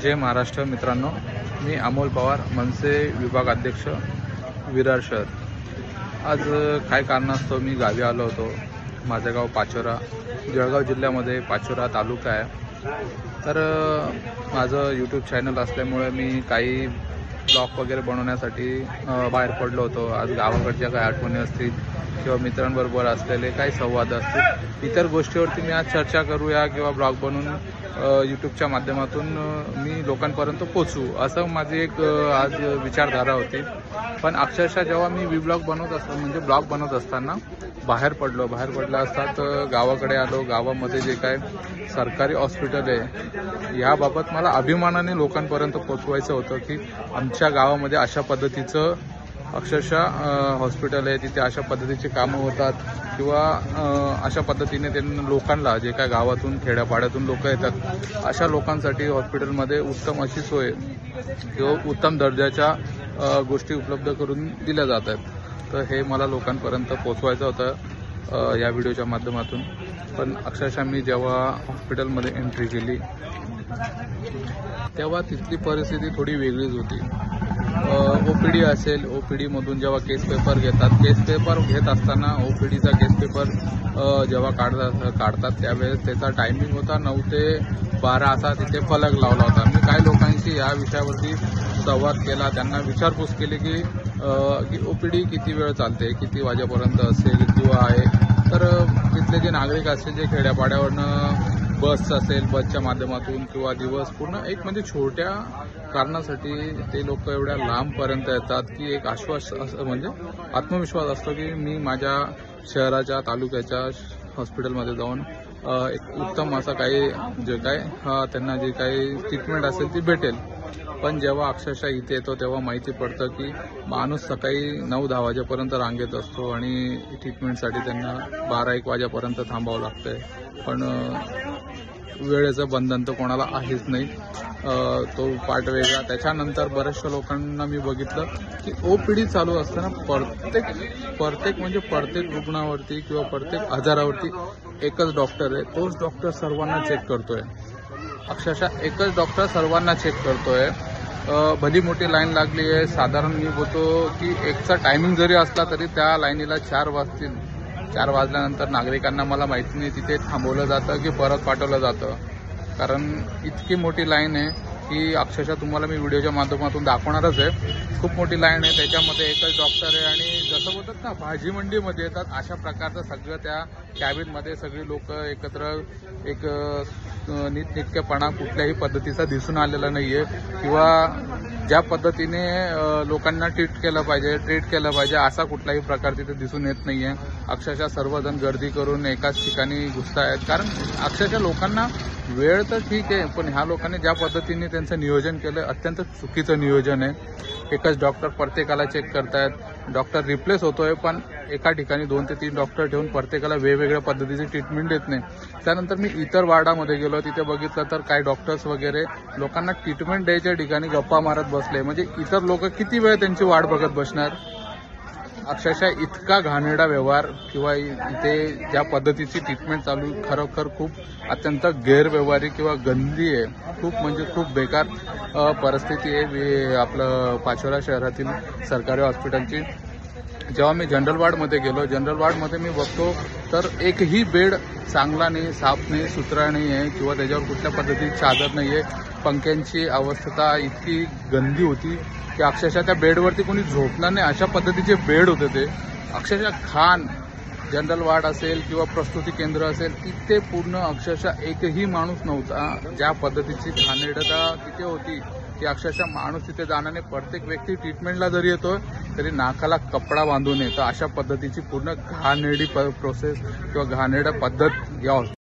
जय महाराष्ट्र मित्रांनो, मी अमोल पवार, मनसे विभाग अध्यक्ष, विरार शहर। आज काय कारणास्तव मी गावी आलो होतो। माझं गाव पाचोरा, जळगाव जिल्ह्यामध्ये पाचोरा तालुका आहे। तर माझं यूट्यूब चॅनल असल्यामुळे मी काही ब्लॉग वगैरे बनवण्यासाठी बाहेर पडलो होतो। आज गावाकडच्या काही आठवणी असतील किंवा मित्रांबरोबर असलेले काही संवाद असतील, इतर गोष्टीवरती मी आज चर्चा करूया किंवा ब्लॉग बनवून यूट्यूबच्या माध्यमातून मी लोकांपर्यंत पोहोचू, असं माझी एक आज विचारधारा होती। पण अक्षरशः जेव्हा मी ब्लॉग बनवत असताना बाहेर पडला असतात, गावाकडे आलो। गावामध्ये जे काय सरकारी हॉस्पिटल आहे याबाबत मला अभिमानाने लोकांपर्यंत पोहोचवायचं होतं की आमच्या गावामध्ये अशा पद्धतीचं अक्षरशः हॉस्पिटल आहे, तिथे अशा पद्धतीची कामं होतात किंवा अशा पद्धतीने त्यांना लोकांना, जे काय गावातून खेड्यापाड्यातून लोक येतात, अशा लोकांसाठी हॉस्पिटलमध्ये उत्तम अशी सोय किंवा उत्तम दर्जाच्या गोष्टी उपलब्ध करून दिल्या जात आहेत। तर हे मला लोकांपर्यंत पोहोचवायचं होतं या व्हिडिओच्या माध्यमातून। पण अक्षरशः मी जेव्हा हॉस्पिटलमध्ये एंट्री केली तेव्हा तिथली परिस्थिती थोडी वेगळीच होती। ओपीडी असेल, ओपीडीमधून जेव्हा केस पेपर घेतात, केस पेपर घेत असताना ओपीडीचा केस पेपर जेव्हा काढतात त्यावेळेस त्याचा टायमिंग होता 9 ते 12 असा तिथे फलक लावला होता। मी काही लोकांशी या विषयावरती संवाद केला, त्यांना विचारपूस केली की ओपीडी किती वेळ चालते, किती वाजेपर्यंत असेल किंवा आहे। तर तिथले जे नागरिक असतील, जे खेड्यापाड्यावरनं बस असेल, बसच्या माध्यमातून किंवा दिवस पूर्ण एक म्हणजे छोट्या कारणासाठी ते लोक एवढ्या लांबपर्यंत येतात की एक म्हणजे आत्मविश्वास असतो की मी माझ्या शहराच्या तालुक्याच्या हॉस्पिटलमध्ये जाऊन एक उत्तम असं काही जे काय त्यांना जे काही ट्रीटमेंट असेल ती भेटेल। पण जेव्हा अक्षरशः इथे येतो तेव्हा माहिती पडतं की माणूस सकाळी 9-10 वाजेपर्यंत रांगेत असतो आणि ट्रीटमेंटसाठी त्यांना 12-1 वाजेपर्यंत थांबावं लागतंय। पण वेळेचं बंधन तर कोणाला आहेच नाही, तो पार्ट वेगळा। त्याच्यानंतर बऱ्याचशा लोकांना मी बघितलं की ओपीडी चालू असताना प्रत्येक रुग्णावरती किंवा प्रत्येक आजारावरती एकच डॉक्टर आहे, तोच डॉक्टर सर्वांना चेक करतोय। अक्षरशः एकच डॉक्टर सर्वांना चेक करतोय। भली मोठी लाईन लागली आहे। साधारण मी बोलतो की एकचा टायमिंग जरी असला तरी त्या लाईनीला 4 वाजतील। 4 वाजल्यानंतर नागरिकांना मला माहिती नाही तिथे थांबवलं जातं की परत पाठवलं जातं, कारण इतकी मोठी लाईन आहे की अक्षरशः तुम्हाला मी व्हिडिओच्या माध्यमातून दाखवणारच आहे। खूप मोठी लाईन आहे, त्याच्यामध्ये एकच डॉक्टर आहे आणि जसं बोलतात ना भाजी मंडीमध्ये येतात अशा प्रकारचं सगळं त्या कॅबिनमध्ये सगळी लोक एकत्र एक नीटनेटकेपणा कुठल्याही पद्धतीचा दिसून आलेला नाहीये किंवा ज्या पद्धतीने लोकांना ट्रीट केलं पाहिजे असा कुठलाही प्रकार तिथे दिसून येत नाहीये। अक्षरशः सर्वजण गर्दी करून एकाच ठिकाणी घुसतायत, कारण अक्षरशः लोकांना वेळ तर ठीक आहे, पण ह्या लोकांनी ज्या पद्धतीने त्यांचं नियोजन केलं अत्यंत चुकीचं नियोजन आहे। एकच डॉक्टर प्रत्येकाला चेक करतायत, डॉक्टर रिप्लेस होतोय, पण एका ठिकाणी 2 ते 3 डॉक्टर ठेवून प्रत्येकाला वेगवेगळ्या पद्धतीची ट्रीटमेंट देत नाही। त्यानंतर मी इतर वार्डामध्ये गेलो, तिथे बघितलं तर काही डॉक्टर्स वगैरे लोकांना ट्रीटमेंट द्यायच्या ठिकाणी गप्पा मारत बसले। म्हणजे इतर लोक किती वेळ त्यांची वाट बघत बसणार। अक्षरशः इतका घाणेरडा व्यवहार किंवा इथे ज्या पद्धतीची ट्रीटमेंट चालू खरोखर खूप अत्यंत गैरव्यवहारिक किंवा गंदी आहे। खूप बेकार परिस्थिती आहे आपलं पाचोरा शहरातील सरकारी हॉस्पिटलची। जेव्हा मी जनरल वॉर्डमध्ये गेलो, जनरल वॉर्डमध्ये मी बघतो तर एकही बेड चांगला नाही, साफ नाही, सुथरा नाही आहे किंवा त्याच्यावर कुठल्या पद्धतीची चादर नाही आहे। पंख्यांची अवस्था इतकी गंदी होती की अक्षरशः त्या बेडवरती कोणी झोपणार नाही अशा पद्धतीचे बेड होते ते। अक्षरशः जनरल वॉर्ड असेल किंवा प्रसूती केंद्र असेल तिथे पूर्ण अक्षरशः एकही माणूस नव्हता। ज्या पद्धतीची घाणेरडता तिथे होती की अक्षरशः माणूस तिथे जाण्याने प्रत्येक व्यक्ती ट्रीटमेंटला जरी येतोय तरी नाकाला कपडा बांधून येतं। अशा पद्धतीची पूर्ण घाणेरडी प्रोसेस किंवा घाणेरडा पद्धत या